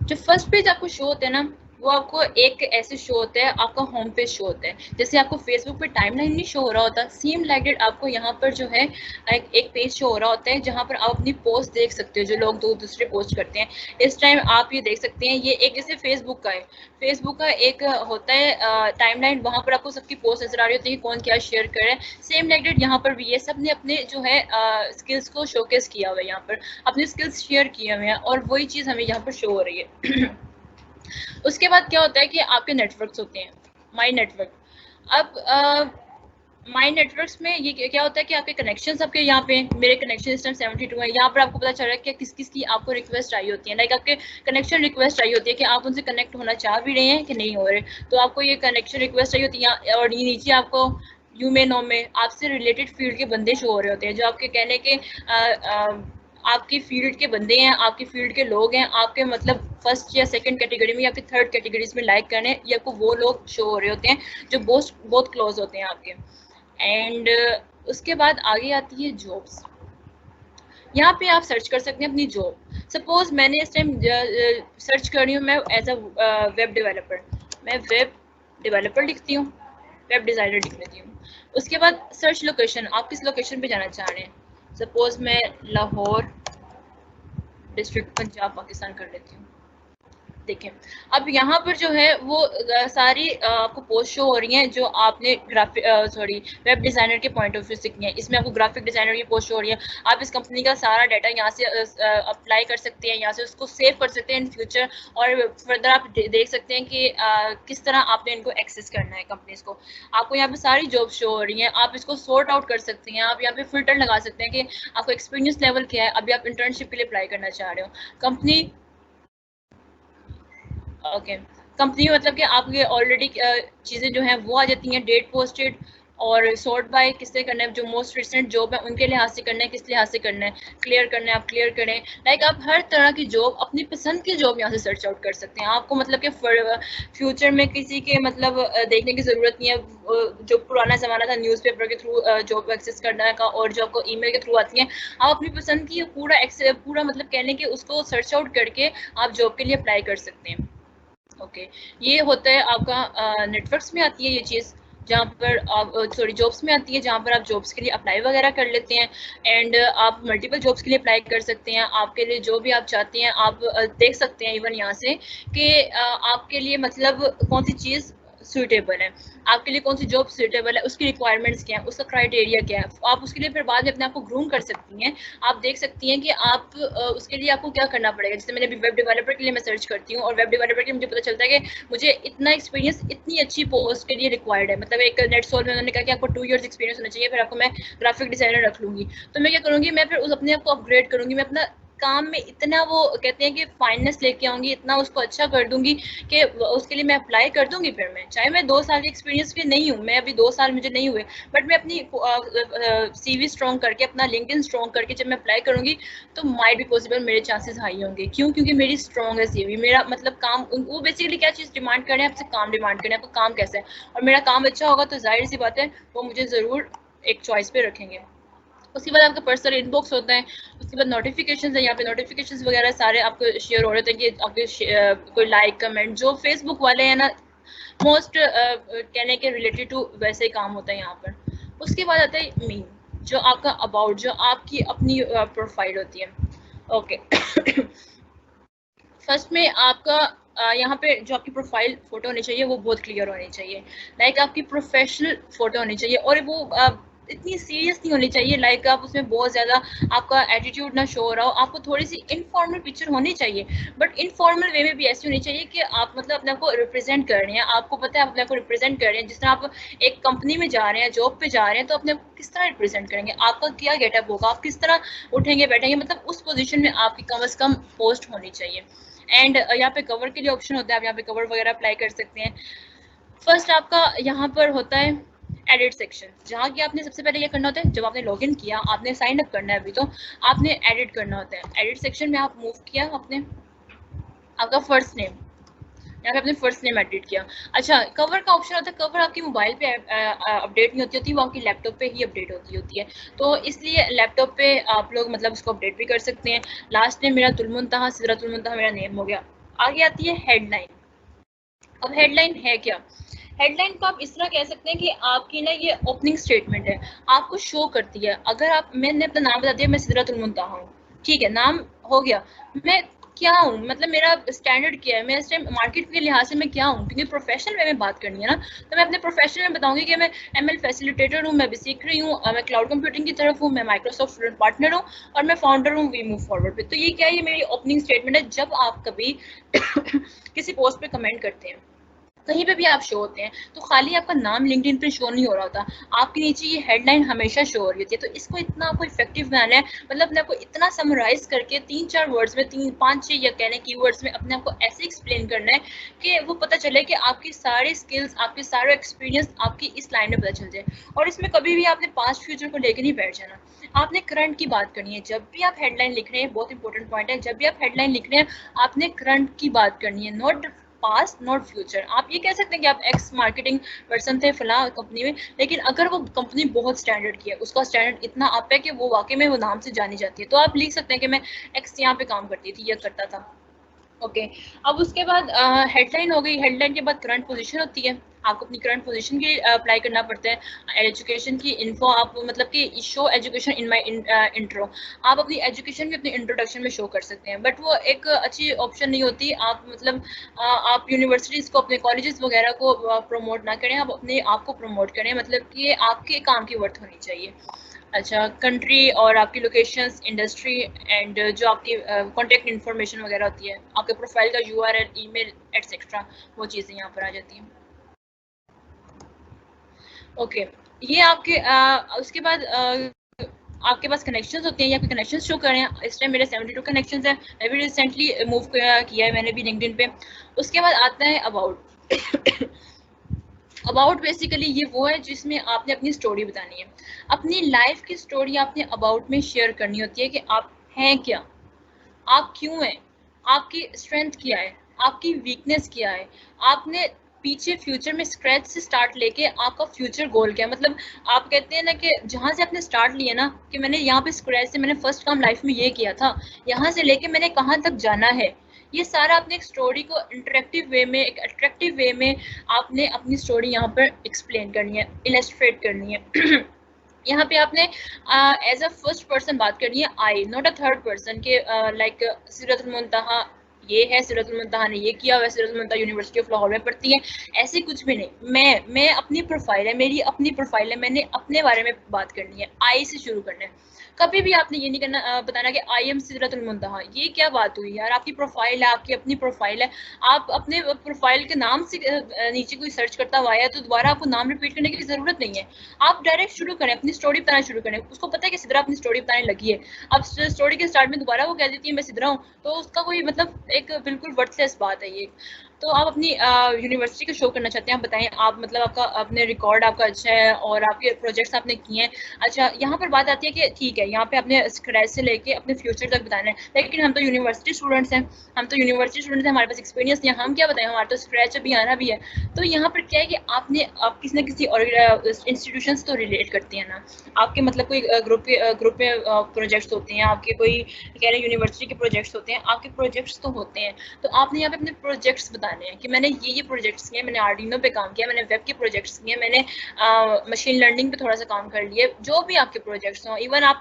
जो फर्स्ट पेज आपको शो होता है ना, वो आपको एक ऐसे शो होता है, आपका होम पेज शो होता है। जैसे आपको फेसबुक पे टाइमलाइन नहीं शो हो रहा होता, सेम लाइक दैट आपको यहाँ पर जो है एक पेज शो हो रहा होता है, जहाँ पर आप अपनी पोस्ट देख सकते हो, जो लोग दूसरे पोस्ट करते हैं। इस टाइम आप ये देख सकते हैं, ये एक जैसे फेसबुक का है, फेसबुक का एक होता है टाइमलाइन, वहाँ पर आपको सबकी पोस्ट नजर आ रही होती है, कौन क्या शेयर कर रहा है। सेम लाइक दैट यहाँ पर भी ये सब ने अपने जो है स्किल्स को शोकेस किया हुआ है, यहाँ पर अपने स्किल्स शेयर किए हुए हैं, और वही चीज़ हमें यहाँ पर शो हो रही है। उसके बाद क्या होता है कि आपके नेटवर्क्स होते हैं, माई नेटवर्क। अब माई नेटवर्क्स में ये क्या होता है कि आपके कनेक्शंस, आपके यहाँ पे मेरे कनेक्शन इस टाइम 72 है, यहाँ पर आपको पता चल रहा है कि किस किस की आपको रिक्वेस्ट आई होती है, लाइक आपके कनेक्शन रिक्वेस्ट आई होती है कि आप उनसे कनेक्ट होना चाह भी रहे हैं कि नहीं हो रहे, तो आपको ये कनेक्शन रिक्वेस्ट आई होती है, और ये नीचे आपको यू मे नो में आपसे रिलेटेड फील्ड के बंदे शो हो रहे होते हैं, जो आपके कहने के आपकी फील्ड के बंदे हैं, आपकी फील्ड के लोग हैं, आपके मतलब फर्स्ट या सेकंड कैटेगरी में या फिर थर्ड कैटेगरीज में लाइक करने, या आपको वो लोग शो हो रहे होते हैं जो बहुत बहुत क्लोज होते हैं आपके। एंड उसके बाद आगे आती है जॉब्स। यहाँ पे आप सर्च कर सकते हैं अपनी जॉब। सपोज मैंने इस टाइम सर्च कर रही हूँ, मैं एज अ वेब डेवलपर, मैं वेब डेवलपर लिखती हूँ, वेब डिज़ाइनर लिख लेती हूँ। उसके बाद सर्च लोकेशन, आप किस लोकेशन पे जाना चाह रहे हैं। सपोज मैं लाहौर डिस्ट्रिक्ट पंजाब पाकिस्तान कर लेती हूँ। देखें, अब यहाँ पर जो है वो सारी आपको पोस्ट शो हो रही हैं जो आपने ग्राफिक वेब डिज़ाइनर के पॉइंट ऑफ व्यू से की हैं। इसमें आपको ग्राफिक डिज़ाइनर की पोस्ट शो हो रही है। आप इस कंपनी का सारा डाटा यहाँ से अप्लाई कर सकते हैं, यहाँ से उसको सेव कर सकते हैं इन फ्यूचर, और फर्दर आप देख सकते हैं कि किस तरह आपने इनको एक्सेस करना है कंपनीज को। आपको यहाँ पे सारी जॉब शो हो रही हैं, आप इसको सॉर्ट आउट कर सकते हैं, आप यहाँ पे फिल्टर लगा सकते हैं कि आपको एक्सपीरियंस लेवल क्या है, अभी आप इंटर्नशिप के लिए अप्लाई करना चाह रहे हो। कंपनी ओके, कंपनी मतलब कि आपके ऑलरेडी चीज़ें जो हैं वो आ जाती हैं, डेट पोस्टेड, और सॉर्ट बाय किससे करना है, जो मोस्ट रिसेंट जॉब है उनके लिहाज से करना है, किस लिहाज से करना है, क्लियर करना है, आप क्लियर करें। लाइक आप हर तरह की जॉब, अपनी पसंद की जॉब यहाँ से सर्च आउट कर सकते हैं। आपको मतलब कि फ्यूचर में किसी के मतलब देखने की ज़रूरत नहीं है, जो पुराना ज़माना था न्यूज़पेपर के थ्रू जॉब एक्सेस करने का, और जो आपको ईमेल के थ्रू आती हैं, आप अपनी पसंद की पूरा मतलब कहने के उसको सर्च आउट करके आप जॉब के लिए अप्लाई कर सकते हैं। ओके, ये होता है आपका नेटवर्क्स में आती है ये चीज़, जहाँ पर आप जॉब्स में आती है, जहाँ पर आप जॉब्स के लिए अप्लाई वगैरह कर लेते हैं। एंड आप मल्टीपल जॉब्स के लिए अप्लाई कर सकते हैं, आपके लिए जो भी आप चाहते हैं आप देख सकते हैं इवन यहाँ से कि आपके लिए मतलब कौन सी चीज़ सूटेबल है, आपके लिए कौन सी जॉब सूटेबल है, उसकी रिक्वायरमेंट्स क्या है, उसका क्राइटेरिया क्या है। आप उसके लिए फिर बाद में अपने आप को ग्रूम कर सकती हैं। आप देख सकती हैं कि आप उसके लिए आपको क्या करना पड़ेगा। जैसे मैंने अभी वेब डेवलपर के लिए मैं सर्च करती हूँ, और वेब डेवलपर के लिए मुझे पता चलता है कि मुझे इतना एक्सपीरियंस इतनी अच्छी पोस्ट के लिए रिक्वायर्ड है। मतलब एक नेटसोल में उन्होंने कहा कि आपको 2 इयर्स एक्सपीरियंस होना चाहिए, फिर आपको मैं ग्राफिक डिजाइनर रख लूँगी। तो मैं क्या करूँगी, मैं फिर उस अपने आप को अपग्रेड करूँगी, मैं अपना काम में इतना वो कहते हैं कि फाइननेस लेके आऊँगी, इतना उसको अच्छा कर दूँगी कि उसके लिए मैं अप्लाई कर दूँगी। फिर मैं चाहे मैं 2 साल के एक्सपीरियंस पे नहीं हूँ, मैं अभी 2 साल मुझे नहीं हुए, बट मैं अपनी सीवी स्ट्रॉन्ग करके, अपना लिंक्डइन स्ट्रॉन्ग करके जब मैं अप्लाई करूँगी, तो माइट बी पॉसिबल मेरे चांसेस हाई होंगे। क्यों? क्योंकि मेरी स्ट्रॉन्ग है सीवी, मेरा मतलब काम, वो बेसिकली क्या चीज़ डिमांड कर रहे हैं आपसे, काम डिमांड कर रहे हैं, आपका काम कैसा है, और मेरा काम अच्छा होगा तो जाहिर सी बात है वो मुझे ज़रूर एक चॉइस पे रखेंगे। उसके बाद आपका पर्सनल इनबॉक्स होता है, उसके बाद नोटिफिकेशन है, यहाँ पे नोटिफिकेशन वगैरह सारे आपको शेयर हो रहे थे कि आपके कोई लाइक कमेंट, जो फेसबुक वाले हैं ना, मोस्ट कहने के रिलेटेड टू वैसे ही काम होता है यहाँ पर। उसके बाद आता है मी, जो आपका अबाउट, जो आपकी अपनी प्रोफाइल होती है। ओके, फर्स्ट में आपका यहाँ पे जो आपकी प्रोफाइल फोटो होनी चाहिए वो बहुत क्लियर होनी चाहिए, लाइक आपकी प्रोफेशनल फोटो होनी चाहिए, और वो इतनी सीरियस नहीं होनी चाहिए, लाइक आप उसमें बहुत ज़्यादा आपका एटीट्यूड ना शो हो रहा हो। आपको थोड़ी सी इनफॉर्मल पिक्चर होनी चाहिए, बट इनफॉर्मल वे में भी ऐसी होनी चाहिए कि आप मतलब अपने आप को रिप्रेजेंट कर रहे हैं, आपको पता है आप अपने आप को रिप्रेजेंट कर रहे हैं। जिस तरह आप एक कंपनी में जा रहे हैं, जॉब पे जा रहे हैं, तो अपने आप को किस तरह रिप्रेजेंट करेंगे, आपका क्या गेटअप होगा, आप किस तरह उठेंगे बैठेंगे, मतलब उस पोजीशन में आपकी कम अज़ कम पोस्ट होनी चाहिए। एंड यहाँ पे कवर के लिए ऑप्शन होता है, आप यहाँ पे कवर वगैरह अप्लाई कर सकते हैं। फर्स्ट आपका यहाँ पर होता है एडिट सेक्शन, जहाँ की आपने सबसे पहले क्या करना होता है, जब आपने लॉगिन किया, आपने साइन अप करना है अभी, तो आपने एडिट करना होता है। एडिट सेक्शन में आप मूव किया अपने आपका फर्स्ट नेम, यहाँ पे आपने फर्स्ट नेम एडिट किया। अच्छा, कवर का ऑप्शन होता है, कवर आपकी मोबाइल पे अपडेट नहीं होती वो आपकी लैपटॉप पे ही अपडेट होती है, तो इसलिए लैपटॉप पे आप लोग मतलब उसको अपडेट भी कर सकते हैं। लास्ट नेम मेरा तुलमुंतहा, सिदरतुल मुंतहा मेरा नेम हो गया। आगे आती है हेडलाइन। अब हेडलाइन है क्या? हेडलाइन को आप इस तरह कह सकते हैं कि आपकी ना ये ओपनिंग स्टेटमेंट है, आपको शो करती है। अगर आप, मैंने अपना नाम बता दिया, मैं सिदरतुल मुंतहा हूँ, ठीक है, नाम हो गया, मैं क्या हूँ, मतलब मेरा स्टैंडर्ड क्या है, मैं इस टाइम मार्केट के लिहाज से मैं क्या हूँ, क्योंकि प्रोफेशनल वे में बात करनी है ना, तो मैं अपने प्रोफेशनल में बताऊंगी कि मैं एमएल फैसिलिटेटर हूँ, मैं भी सीख रही हूँ, मैं क्लाउड कंप्यूटिंग की तरफ हूँ, मैं माइक्रोसॉफ्ट स्टूडेंट पार्टनर हूँ, और मैं फाउंडर हूँ वी मूव फॉरवर्ड पे। तो ये क्या है, ये मेरी ओपनिंग स्टेटमेंट है। जब आप कभी किसी पोस्ट पे कमेंट करते हैं, कहीं पे भी आप शो होते हैं, तो खाली आपका नाम लिंक्डइन पे शो नहीं हो रहा होता, आपके नीचे ये हेडलाइन हमेशा शो हो रही होती है। तो इसको इतना आपको इफेक्टिव बनाना है, मतलब अपने आपको इतना समराइज करके 3-4 वर्ड्स में, 3-5-6 या कहने कीवर्ड्स में अपने आपको ऐसे एक्सप्लेन करना है कि वो पता चले कि आपकी सारी स्किल्स, आपके सारे एक्सपीरियंस आपकी इस लाइन में पता चल जाए। और इसमें कभी भी आपने पास्ट फ्यूचर को लेकर नहीं बैठ जाना, आपने करंट की बात करनी है। जब भी आप हेडलाइन लिख रहे हैं, बहुत इंपॉर्टेंट पॉइंट है, जब भी आप हेडलाइन लिख रहे हैं, आपने करंट की बात करनी है, नॉट पास्ट नॉट फ्यूचर। आप ये कह सकते हैं कि आप एक्स मार्केटिंग पर्सन थे फला कंपनी में, लेकिन अगर वो कंपनी बहुत स्टैंडर्ड की है, उसका स्टैंडर्ड इतना अप है कि वो वाकई में वो नाम से जानी जाती है, तो आप लिख सकते हैं कि मैं एक्स यहाँ पे काम करती थी या करता था। ओके, अब उसके बाद हेडलाइन हो गई। हेडलाइन के बाद करंट पोजीशन होती है, आपको अपनी करंट पोजीशन की अप्लाई करना पड़ता है। एजुकेशन की इन्फो, आप मतलब कि show education in my intro, आप अपनी एजुकेशन भी अपनी इंट्रोडक्शन में शो कर सकते हैं, बट वो एक अच्छी ऑप्शन नहीं होती। आप मतलब आप यूनिवर्सिटीज़ को, अपने कॉलेजेस वगैरह को प्रमोट ना करें, आप अपने आप को प्रमोट करें, मतलब कि आपके काम की वर्थ होनी चाहिए। अच्छा, कंट्री और आपकी लोकेशंस, इंडस्ट्री एंड जो आपकी कॉन्टैक्ट इन्फॉर्मेशन वगैरह होती है, आपके प्रोफाइल का यूआरएल, ईमेल एटसेट्रा, वो चीज़ें यहाँ पर आ जाती हैं। ओके, ये आपके उसके बाद आपके पास कनेक्शंस होते हैं, या आपके कनेक्शंस शो करें। इस टाइम मेरे 72 कनेक्शंस हैं, मैं भी रिसेंटली मूव किया है मैंने भी लिंक्डइन पे। उसके बाद आता है अबाउट। अबाउट बेसिकली ये वो है जिसमें आपने अपनी स्टोरी बतानी है, अपनी लाइफ की स्टोरी आपने अबाउट में शेयर करनी होती है कि आप हैं क्या, आप क्यों हैं, आपकी स्ट्रेंथ क्या है, आपकी वीकनेस क्या है, आपने पीछे फ्यूचर में स्क्रैच से स्टार्ट लेके आपका फ्यूचर गोल क्या है। मतलब आप कहते हैं ना कि जहाँ से आपने स्टार्ट लिया ना, कि मैंने यहाँ पे स्क्रैच से मैंने फर्स्ट काम लाइफ में ये किया था, यहाँ से लेके मैंने कहाँ तक जाना है, ये सारा अपने एक स्टोरी को इंटरेक्टिव वे में, एक अट्रैक्टिव वे में आपने अपनी स्टोरी यहाँ पर एक्सप्लेन करनी है, इलस्ट्रेट करनी है। यहाँ पे आपने एज अ फर्स्ट पर्सन बात करनी है, आई, नॉट अ थर्ड पर्सन के लाइक सिदरतुल मुंतहा ये है, सिदरतुल मुंतहा ने ये किया हुआ, सिदरतुल मुंतहा यूनिवर्सिटी ऑफ लाहौर में पढ़ती है, ऐसे कुछ भी नहीं। मैं अपनी प्रोफाइल है, मेरी अपनी प्रोफाइल है, मैंने अपने बारे में बात करनी है, आई से शुरू करना है। कभी भी आपने ये नहीं करना बताना कि आई एम सिदरतुल मुंतहा, ये क्या बात हुई यार, आपकी प्रोफाइल है, आपकी अपनी प्रोफाइल है, आप अपने प्रोफाइल के नाम से नीचे कोई सर्च करता हुआ है तो दोबारा आपको नाम रिपीट करने की जरूरत नहीं है। आप डायरेक्ट शुरू करें, अपनी स्टोरी बताना शुरू करें, उसको पता है कि सिद्रा अपनी स्टोरी बताने लगी है, अब स्टोरी के स्टार्ट में दोबारा वो कह देती है मैं सिद्रा हूँ, तो उसका कोई मतलब एक बिल्कुल वर्थलेस बात है ये। तो आप अपनी यूनिवर्सिटी को शो करना चाहते हैं, आप बताएं, आप मतलब आपका अपने रिकॉर्ड आपका अच्छा है और आपके प्रोजेक्ट्स आपने किए हैं। अच्छा, यहाँ पर बात आती है कि ठीक है, यहाँ पे आपने स्क्रैच से लेके अपने फ्यूचर तक बताना है, लेकिन हम तो यूनिवर्सिटी स्टूडेंट्स हैं, हम तो यूनिवर्सिटी स्टूडेंट्स हैं, हमारे पास एक्सपीरियंस नहीं है, हम क्या बताएं, हमारा तो स्क्रैच अभी आना भी है। तो यहाँ पर क्या है कि आपने, आप किसी न किसी और इंस्टीट्यूशन तो रिलेट करती हैं ना, आपके मतलब कोई ग्रुप में प्रोजेक्ट्स होते हैं, आपके कोई कह रहे यूनिवर्सिटी के प्रोजेक्ट्स होते हैं, आपके प्रोजेक्ट्स तो होते हैं, तो आपने यहाँ पे अपने प्रोजेक्ट्स बताने हैं कि मैंने ये प्रोजेक्ट्स किए, मैंने आर्डिनो पे काम किया, मैंने वेब के प्रोजेक्ट्स किए, मैंने मशीन लर्निंग पे थोड़ा सा काम कर लिया, जो भी आपके प्रोजेक्ट्स हों। इवन आप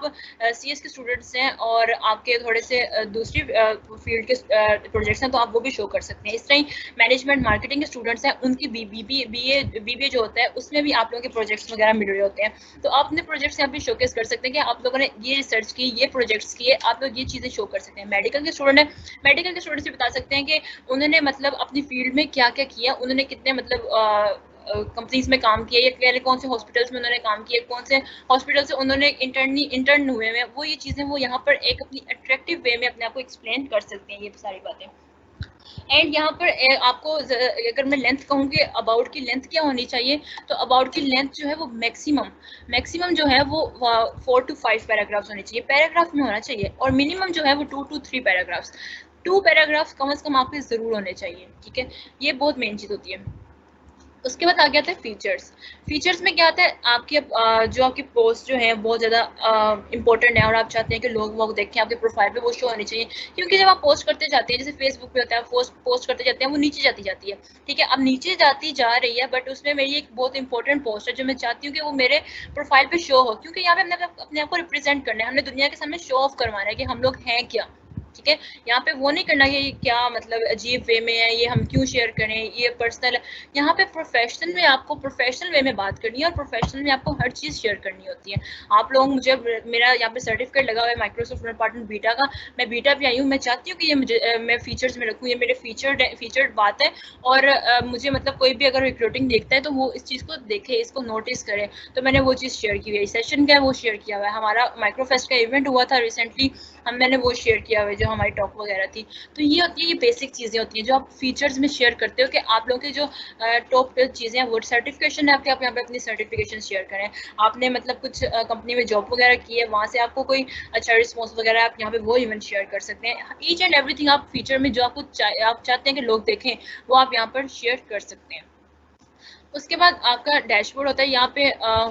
CS के स्टूडेंट्स हैं और आपके थोड़े से दूसरी फील्ड के प्रोजेक्ट्स हैं, तो आप वो भी शो कर सकते हैं। इस तरह मैनेजमेंट मार्केटिंग के स्टूडेंट्स हैं, उनकी BBA जो होता है उसमें भी आप लोगों के प्रोजेक्ट्स वगैरह मिल रहे होते हैं, तो आप अपने प्रोजेक्ट्स यहाँ पे शोकेस कर सकते हैं कि आप लोगों ने ये रिसर्च की, ये प्रोजेक्ट्स किए, आप लोग ये चीज़ें शो कर सकते हैं। मेडिकल के स्टूडेंट हैं, मेडिकल के स्टूडेंट्स भी बता सकते हैं कि उन्होंने मतलब अपनी फील्ड में क्या क्या किया, उन्होंने कितने मतलब कंपनीज में काम किया, या कौन से हॉस्पिटल्स में उन्होंने काम किया, कौन से हॉस्पिटल से उन्होंने इंटर्न हुए हैं, वो ये चीज़ें वो यहाँ पर एक अपनी अट्रैक्टिव वे में अपने आप को एक्सप्लेन कर सकते हैं, ये सारी बातें। एंड यहाँ पर आपको अगर मैं लेंथ कहूँ कि अबाउट की लेंथ क्या होनी चाहिए, तो अबाउट की लेंथ जो है वो मैक्सिमम जो है वो 4 to 5 पैराग्राफ्स होनी चाहिए, पैराग्राफ में होना चाहिए, और मिनिमम जो है वो 2 to 3 पैराग्राफ्स, 2 पैराग्राफ्स कम से कम आपके ज़रूर होने चाहिए, ठीक है। ये बहुत मेन चीज़ होती है। उसके बाद आ गया था फीचर्स। फीचर्स में क्या आता है, आपकी जो आपकी पोस्ट जो है बहुत ज़्यादा इंपॉर्टेंट है और आप चाहते हैं कि लोग वो देखें, आपके प्रोफाइल पे वो शो होनी चाहिए, क्योंकि जब आप पोस्ट करते जाते हैं, जैसे फेसबुक पे होता है, पोस्ट करते जाते हैं, वो नीचे जाती जाती है, ठीक है। अब नीचे जाती जा रही है, बट उसमें मेरी एक बहुत इंपॉर्टेंट पोस्ट है जो मैं चाहती हूँ कि वो मेरे प्रोफाइल पे शो हो, क्योंकि यहाँ पे हमने अपने आप को रिप्रेजेंट करना है, हमने दुनिया के सामने शो ऑफ करवाना है कि हम लोग हैं क्या, ठीक है। यहाँ पे वो नहीं करना कि ये क्या मतलब अजीब वे में है, ये हम क्यों शेयर करें, ये पर्सनल है। यहाँ पे प्रोफेशनल में आपको प्रोफेशनल वे में बात करनी है, और प्रोफेशनल में आपको हर चीज़ शेयर करनी होती है। आप लोग, मुझे मेरा यहाँ पे सर्टिफिकेट लगा हुआ है माइक्रोसॉफ्ट पार्टनर बीटा का, मैं बीटा पे आई हूँ, मैं चाहती हूँ कि ये मुझे मैं फीचर्स में रखूँ, ये मेरे फीचर्ड बात है, और मुझे मतलब कोई भी अगर रिक्रूटिंग देखता है तो वो इस चीज़ को देखे, इसको नोटिस करे, तो मैंने वो चीज़ शेयर की हुई है। सेशन का है वो शेयर किया हुआ है, हमारा माइक्रोफेस्ट का इवेंट हुआ था रिसेंटली, मैंने वो शेयर किया हुआ है, जो हमारी टॉक वगैरह थी। तो ये होती है, ये बेसिक चीज़ें होती हैं जो आप फीचर्स में शेयर करते हो, कि आप लोगों की जो टॉप चीज़ें हैं, वो सर्टिफिकेशन है आपके, आप यहाँ पे अपनी सर्टिफिकेशन शेयर करें। आपने मतलब कुछ कंपनी में जॉब वगैरह की है, वहाँ से आपको कोई अच्छा रिस्पॉन्स वगैरह, आप यहाँ पे वो इवेंट शेयर कर सकते हैं। ईच एंड एवरीथिंग आप फीचर में जो आपको आप चाहते हैं कि लोग देखें, वो आप यहाँ पर शेयर कर सकते हैं। उसके बाद आपका डैशबोर्ड होता है, यहाँ पे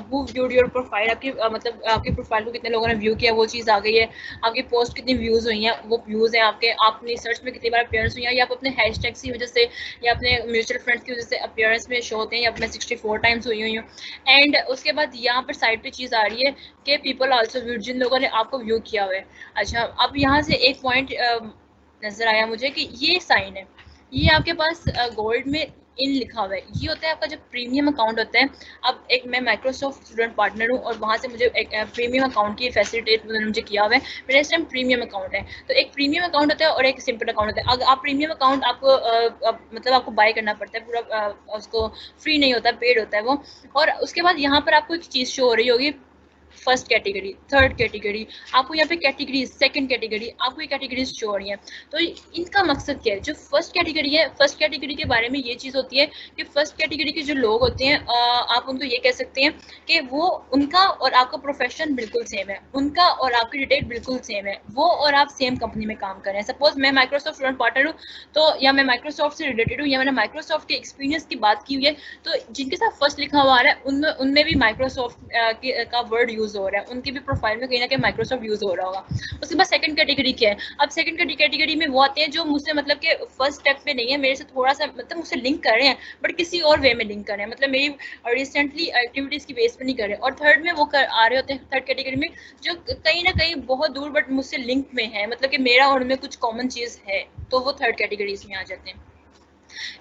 हु व्यूड योर प्रोफाइल, आपकी मतलब आपकी प्रोफाइल को कितने लोगों ने व्यू किया, वो चीज़ आ गई है। आपकी पोस्ट कितनी व्यूज़ हुई हैं, वो व्यूज़ हैं आपके, आपने सर्च में कितनी बार अपीयरेंस हुई है, या आप अपने हैशटैग्स की वजह से या अपने म्यूचुअल फ्रेंड्स की वजह से अपीयरेंस में शो होते हैं, या अपने 64 टाइम्स हुई हुई हूँ। एंड उसके बाद यहाँ पर साइड पे चीज़ आ रही है कि पीपल आल्सो व्यूड, जिन लोगों ने आपको व्यू किया हुआ है। अच्छा, अब यहाँ से एक पॉइंट नज़र आया मुझे कि ये साइन है, ये आपके पास गोल्ड में इन लिखा हुआ है, ये होता है आपका जो प्रीमियम अकाउंट होता है। अब एक मैं माइक्रोसॉफ्ट स्टूडेंट पार्टनर हूँ, और वहाँ से मुझे एक प्रीमियम अकाउंट की फैसिलिटेट उन्होंने मुझे किया हुआ है, मेरा इस टाइम प्रीमियम अकाउंट है। तो एक प्रीमियम अकाउंट होता है और एक सिंपल अकाउंट होता है। अगर आप प्रीमियम अकाउंट आपको मतलब आपको बाय करना पड़ता है, पूरा उसको फ्री नहीं होता, पेड होता है वो। और उसके बाद यहाँ पर आपको एक चीज़ शो हो रही होगी, फर्स्ट कैटेगरी, थर्ड कैटेगरी, आपको यहाँ पे कैटेगरी, सेकंड कैटेगरी, आपको ये कैटेगरीज शो हो रही हैं। तो इनका मकसद क्या है, जो फर्स्ट कैटेगरी है, फर्स्ट कैटेगरी के बारे में ये चीज़ होती है कि फर्स्ट कैटेगरी के जो लोग होते हैं, आप उनको ये कह सकते हैं कि वो, उनका और आपका प्रोफेशन बिल्कुल सेम है, उनका और आपकी डिटेल बिल्कुल सेम है, वो और आप सेम कंपनी में काम कर रहे हैं। सपोज मैं माइक्रोसॉफ्ट स्टूडेंट पार्टनर हूँ, तो या मैं माइक्रोसॉफ्ट से रिलेटेड हूँ, या मैंने माइक्रोसॉफ्ट के एक्सपीरियंस की बात की हुई है, तो जिनके साथ फर्स्ट लिखा हुआ आ रहा है उनमें उनमें भी माइक्रोसॉफ्ट का वर्ड यूज़ हो रहा है, उनकी भी प्रोफाइल में कहीं ना कहीं माइक्रोसॉफ्ट यूज़ हो रहा होगा। उसके बाद सेकंड कैटेगरी क्या है, अब सेकंड कैटेगरी में वो आते हैं जो मुझसे मतलब कि फर्स्ट स्टेप पे नहीं है, मेरे से थोड़ा सा मतलब मुझसे लिंक कर रहे हैं, बट किसी और वे में लिंक कर रहे हैं, मतलब मेरी रिसेंटली एक्टिविटीज़ की बेस पे नहीं कर रहे हैं। और थर्ड में वो आ रहे होते हैं, थर्ड कैटेगरी में जो कहीं ना कहीं बहुत दूर बट मुझसे लिंक में है, मतलब कि मेरा और उनमें कुछ कॉमन चीज़ है, तो वो थर्ड कैटेगरीज में आ जाते हैं।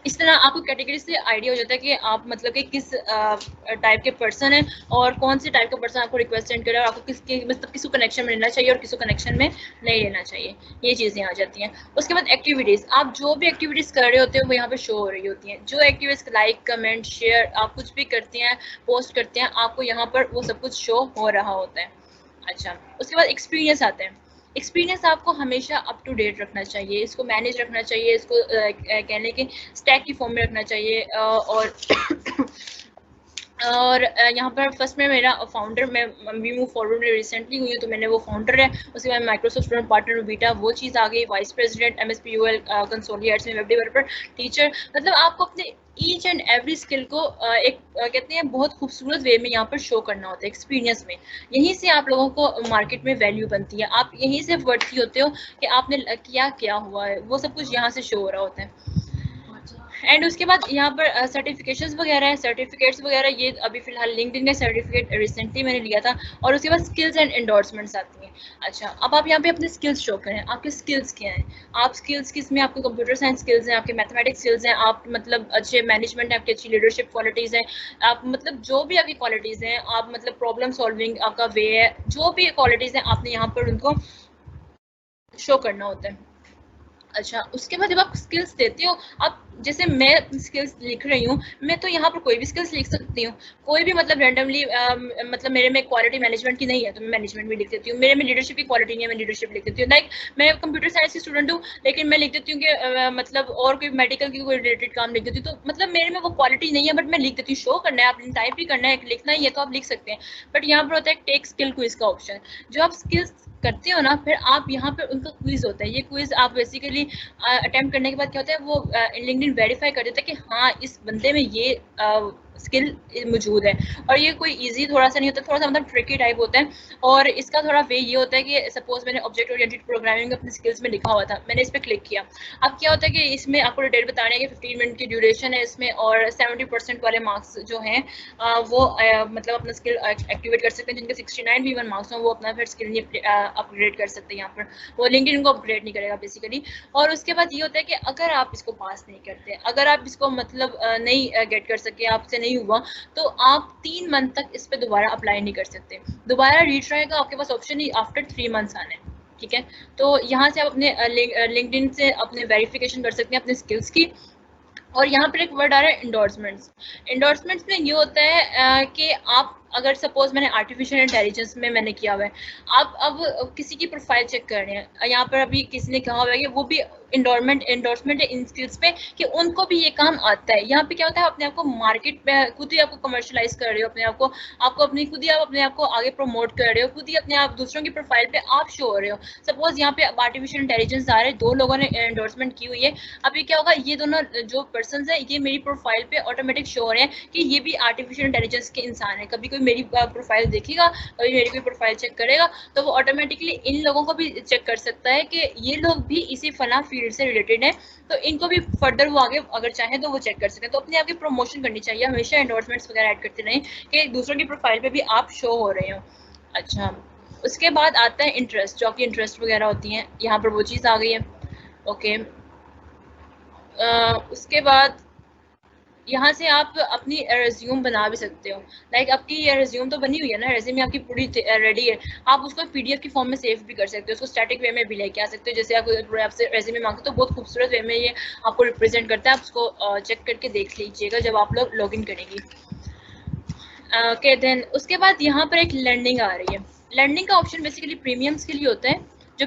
इस तरह आपको कैटेगरी से आइडिया हो जाता है कि आप मतलब कि किस टाइप के पर्सन हैं, और कौन से टाइप का पर्सन आपको रिक्वेस्ट सेंड करे, और आपको किसके मतलब किसको कनेक्शन में लेना चाहिए और किसको कनेक्शन में नहीं लेना चाहिए, ये चीज़ें आ जाती हैं। उसके बाद एक्टिविटीज़, आप जो भी एक्टिविटीज़ कर रहे होते हैं वो यहाँ पे शो हो रही होती हैं, जो एक्टिविटीज़ लाइक कमेंट शेयर आप कुछ भी करते हैं, पोस्ट करते हैं, आपको यहाँ पर वो सब कुछ शो हो रहा होता है। अच्छा, उसके बाद एक्सपीरियंस आता है। एक्सपीरियंस आपको हमेशा अप टू डेट रखना चाहिए, इसको मैनेज रखना चाहिए, इसको कहने के स्टैक की फॉर्म में रखना चाहिए। और यहाँ पर फर्स्ट में मेरा फाउंडर, मैं वी मूव फॉरवर्ड में रिसेंटली हुई हूँ, तो मैंने वो फाउंडर है। उसके बाद माइक्रोसॉफ्ट स्टूडेंट पार्टनर बीटा, वो चीज़ आ गई। वाइस प्रेसिडेंट MSPUL कंसोलिएट्स में, वेब डेवलपर, टीचर, मतलब आपको अपने ईच एंड एवरी स्किल को एक कहते हैं बहुत खूबसूरत वे में यहाँ पर शो करना होता है एक्सपीरियंस में। यहीं से आप लोगों को मार्केट में वैल्यू बनती है, आप यहीं से वर्थी होते हो कि आपने किया क्या हुआ है, वो सब कुछ यहाँ से शो हो रहा होता है। एंड उसके बाद यहाँ पर सर्टिफिकेशंस वगैरह है, सर्टिफिकेट्स वगैरह, ये अभी फिलहाल लिंक्डइन का सर्टिफिकेट रिसेंटली मैंने लिया था। और उसके बाद स्किल्स एंड एंडोर्समेंट्स आती हैं। अच्छा, अब आप यहाँ पे अपने स्किल्स शो करें, आपके स्किल्स क्या हैं, आप स्किल्स किस में, आपके कंप्यूटर साइंस स्किल्स हैं, आपके मैथमेटिक्स स्किल्स हैं, आप मतलब अच्छे मैनेजमेंट है, आपकी अच्छी लीडरशिप क्वालिटीज़ हैं, आप मतलब जो भी आपकी क्वालिटीज़ हैं, आप मतलब प्रॉब्लम सॉल्विंग आपका वे है, जो भी क्वालिटीज़ हैं आपने यहाँ पर उनको शो करना होता है। अच्छा, उसके बाद जब आप स्किल्स देते हो, आप जैसे मैं अपनी स्किल्स लिख रही हूँ, मैं तो यहाँ पर कोई भी स्किल्स लिख सकती हूँ, कोई भी मतलब रैंडमली मतलब मेरे में क्वालिटी मैनेजमेंट की नहीं है तो मैं मैनेजमेंट भी लिख देती हूँ, मेरे में लीडरशिप की क्वालिटी नहीं है मैं लीडरशिप लिख देती हूँ। लाइक मैं कंप्यूटर साइंस की स्टूडेंट हूँ लेकिन मैं लिख देती हूँ कि मतलब और कोई मेडिकल की कोई रिलेटेड काम लिख देती हूँ, तो मतलब मेरे में वो क्वालिटी नहीं है बट मैं लिख देती हूँ। शो करना है, आपने टाइप भी करना है, लिखना ही है तो आप लिख सकते हैं। बट यहाँ पर होता है टेक स्किल क्विज का ऑप्शन, जो आप स्किल्स करते हो ना, फिर आप यहाँ पे उनका क्विज होता है। ये क्विज आप बेसिकली अटेम्प्ट करने के बाद क्या होता है, वो लिंक्डइन वेरीफाई कर देता है कि हाँ इस बंदे में ये स्किल मौजूद है। और ये कोई इजी थोड़ा सा नहीं होता, थोड़ा सा मतलब ट्रिकी टाइप होता है। और इसका थोड़ा वे ये होता है कि सपोज मैंने ऑब्जेक्ट ओरिएंटेड प्रोग्रामिंग अपने स्किल्स में लिखा हुआ था, मैंने इस पर क्लिक किया। अब क्या होता है कि इसमें आपको डिटेल बताने कि 15 मिनट की ड्यूरेशन है इसमें, और 70% वाले मार्क्स जो हैं वो मतलब अपना स्किल एक्टिवेट कर सकते हैं। जिनके 69 भी 1 मार्क्स हों वो अपना फिर स्किल अपग्रेड कर सकते हैं। यहाँ पर वो लिंक्डइन को अपग्रेड नहीं करेगा बेसिकली। और उसके बाद ये होता है कि अगर आप इसको पास नहीं करते, अगर आप इसको मतलब नहीं गेट कर सके, आपसे नहीं हुआ, तो आप 3 मंथ तक इस पे दोबारा अप्लाई नहीं कर सकते। दोबारा रीट्राई का आपके पास ऑप्शन ही आफ्टर 3 मंथ्स आने, ठीक है। तो यहाँ से आप अपने लिंक्डइन से अपने वेरिफिकेशन कर सकते हैं अपने स्किल्स की। और यहाँ पर एक वर्ड आ रहा है इंडोर्समेंट्स। इंडोर्समेंट्स में ये होता है कि आप अगर सपोज मैंने आर्टिफिशियल इंटेलिजेंस में मैंने किया हुआ है, आप अब किसी की प्रोफाइल चेक कर रहे हैं, यहाँ पर अभी किसी ने कहा हुआ है कि वो भी इंडोर्समेंट है इन स्किल्स पे कि उनको भी ये काम आता है। यहाँ पे क्या होता है, अपने आप को मार्केट में खुद ही आपको कमर्शलाइज कर रहे हो, अपने आप को आपको अपनी खुद ही आप अपने आप को आगे प्रमोट कर रहे हो, खुद ही अपने आप दूसरों की प्रोफाइल पे आप शो हो रहे हो। सपोज यहाँ पे आर्टिफिशियल इंटेलिजेंस आ रहे हैं, 2 लोगों ने एंडोर्समेंट की हुई है। अभी क्या होगा, ये दोनों जो पर्सन है ये मेरी प्रोफाइल पे ऑटोमेटिक शो हो रहे हैं कि ये भी आर्टिफिशियल इंटेलिजेंस के इंसान है। कभी कोई मेरी प्रोफाइल देखेगा, कभी मेरी कोई प्रोफाइल चेक करेगा, तो वो ऑटोमेटिकली इन लोगों को भी चेक कर सकता है कि ये लोग भी इसी फला फील्ड से रिलेटेड है, तो इनको भी फर्दर वो आगे अगर चाहे तो वो चेक कर सकते हैं। तो अपने आप की प्रमोशन करनी चाहिए, हमेशा एंडोर्समेंट्स वगैरह ऐड करते रहें कि दूसरों की प्रोफाइल पे भी आप शो हो रहे हो। अच्छा, उसके बाद आता है इंटरेस्ट, जो आपकी इंटरेस्ट वगैरह होती हैं, यहाँ पर वो चीज़ आ गई है। ओके, उसके बाद यहाँ से आप अपनी रिज्यूम बना भी सकते हो। लाइक आपकी ये रिज्यूम तो बनी हुई है ना, रेज्यूमे आपकी पूरी रेडी है, आप उसको पीडीएफ की फॉर्म में सेव भी कर सकते हो, उसको स्टैटिक वे में भी लेके आ सकते हो। जैसे आपसे रेज्यूमे मांगते तो बहुत खूबसूरत वे में ये आपको रिप्रेजेंट करता है, आप उसको चेक करके देख लीजिएगा जब आप लोग लॉग इन करेंगी। ओके, देन उसके बाद यहाँ पर एक लर्निंग आ रही है। लर्निंग का ऑप्शन बेसिकली प्रीमियम्स के लिए होता है, जो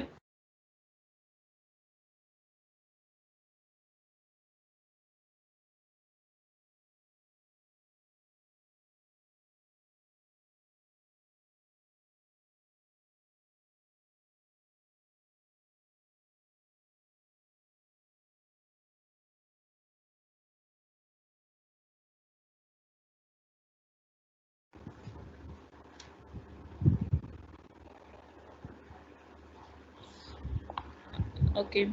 ओके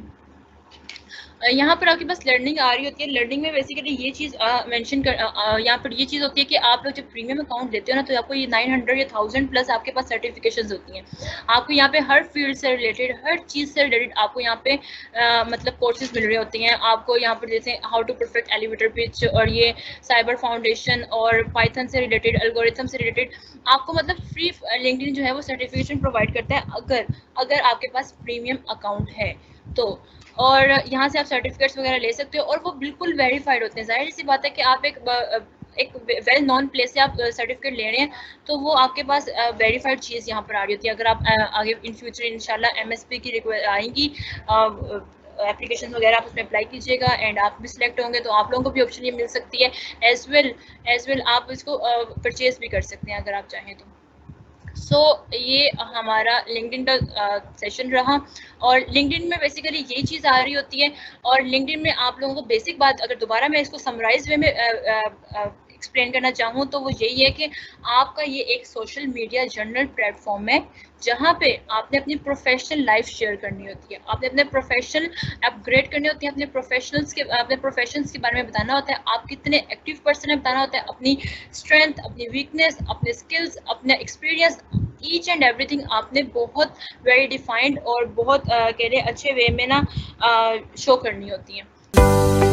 यहाँ पर आपके पास लर्निंग आ रही होती है। लर्निंग में बेसिकली ये चीज़ मेंशन कर यहाँ पर ये चीज़ होती है कि आप लोग जब प्रीमियम अकाउंट लेते हो ना, तो आपको ये 900 या 1000 प्लस आपके पास सर्टिफिकेशंस होती हैं। आपको यहाँ पे हर फील्ड से रिलेटेड, हर चीज़ से रिलेटेड आपको यहाँ पे मतलब कोर्सेज मिल रहे होते हैं। आपको यहाँ पर जैसे how to perfect elevator pitch, और ये साइबर फाउंडेशन और पाइथन से रिलेटेड, एल्गोरिथम से रिलेटेड आपको मतलब फ्री लिंक्डइन जो है वो सर्टिफिकेशन प्रोवाइड करता है, अगर आपके पास प्रीमियम अकाउंट है तो। और यहाँ से आप सर्टिफिकेट्स वगैरह ले सकते हो, और वो बिल्कुल वेरीफाइड होते हैं। जाहिर सी बात है कि आप एक वेल नॉन प्लेस से आप सर्टिफिकेट ले रहे हैं, तो वो आपके पास वेरीफाइड चीज़ यहाँ पर आ रही होती है। अगर आप आगे इन फ्यूचर इंशाल्लाह एमएसपी की आएंगी एप्लीकेशन वगैरह, आप उसमें अप्लाई कीजिएगा एंड आप भी सिलेक्ट होंगे तो आप लोगों को भी ऑप्शन ये मिल सकती है। एज वेल आप इसको परचेज भी कर सकते हैं अगर आप चाहें तो। ये हमारा लिंक्डइन का सेशन रहा। और लिंक्डइन में बेसिकली यही चीज़ आ रही होती है। और लिंक्डइन में आप लोगों को बेसिक बात, अगर दोबारा मैं इसको समराइज वे में एक्सप्लेन करना चाहूँ तो वो यही है कि आपका ये एक सोशल मीडिया जर्नल प्लेटफॉर्म है, जहाँ पे आपने अपनी प्रोफेशनल लाइफ शेयर करनी होती है, आपने अपने प्रोफेशनल अपग्रेड करने होती है, अपने प्रोफेशंस के बारे में बताना होता है, आप कितने एक्टिव पर्सन है बताना होता है, अपनी स्ट्रेंथ, अपनी वीकनेस, अपने स्किल्स, अपना एक्सपीरियंस, ईच एंड एवरीथिंग आपने बहुत वेरी डिफाइंड और बहुत कह रहे अच्छे वे में ना शो करनी होती है।